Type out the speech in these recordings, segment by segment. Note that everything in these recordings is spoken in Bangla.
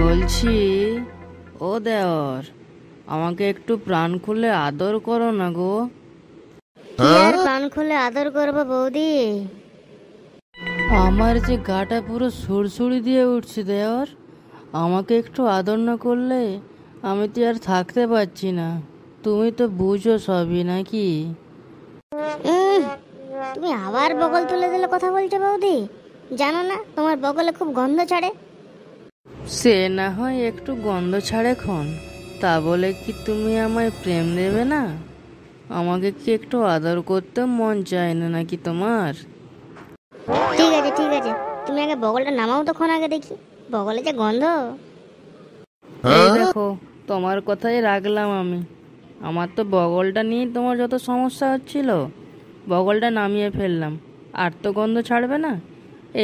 বলছি, ও দেওর, আমাকে একটু প্রাণ খুলে আদর করো না গো। কি আর প্রাণ খুলে আদর করবো বৌদি? আমার যে গাটা পুরো সুড়সুড়ি দিয়ে উঠছে দেওর, আমাকে একটু আদর না করলে আমি তো আর থাকতে পারছি না। তুমি তো বুঝো সবই নাকি? উম, তুমি আবার বগল তুলে দিলে কথা বলছো বৌদি? জানো না তোমার বগলে খুব গন্ধ ছাড়ে? সে না হয় একটু গন্ধ ছাড়ে ক্ষণ, তা বলে কি তুমি আমায় প্রেম দেবে না? আমাকে কি একটু আদর করতে মন চায় না নাকি তোমার? ঠিক আছে ঠিক আছে, তুমি আগে বগলটা নামাও তো ক্ষণ আগে দেখি, বগলে যে গন্ধ। এই দেখো, তোমার কথাই রাখলাম আমি। আমার তো বগলটা নিয়ে তোমার যত সমস্যা হচ্ছিল, বগলটা নামিয়ে ফেললাম। আর তো গন্ধ ছাড়বে না।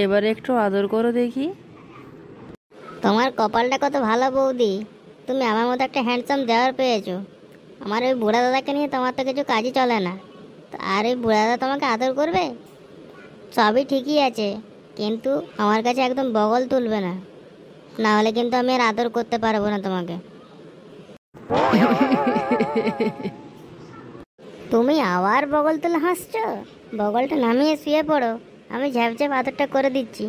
এবারে একটু আদর করো দেখি। তোমার কপালটা কত ভালো বৌদি, তুমি আমার মতো একটা হ্যান্ডসাম দেওয়ার পেয়েছো। আমার ওই বুড়া দাদাকে নিয়ে তোমার তো কিছু কাজই চলে না। তো আর ওই বুড়া দাদা তোমাকে আদর করবে? সবই ঠিকই আছে, কিন্তু আমার কাছে একদম বগল তুলবে না, না হলে কিন্তু আমি আর আদর করতে পারবো না তোমাকে। তুমি আবার বগল তুলে হাসছো? বগলটা নামিয়ে শুয়ে পড়ো, আমি ঝ্যাপঝ্যাপ আদরটা করে দিচ্ছি।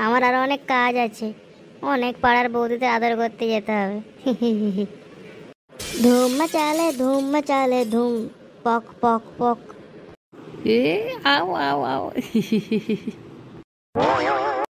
আমার আরো অনেক কাজ আছে, অনেক পাড়ার বৌদিদের আদর করতে যেতে হবে। ধুম চালে ধুম, পক পক পক। এ, আও আও আও।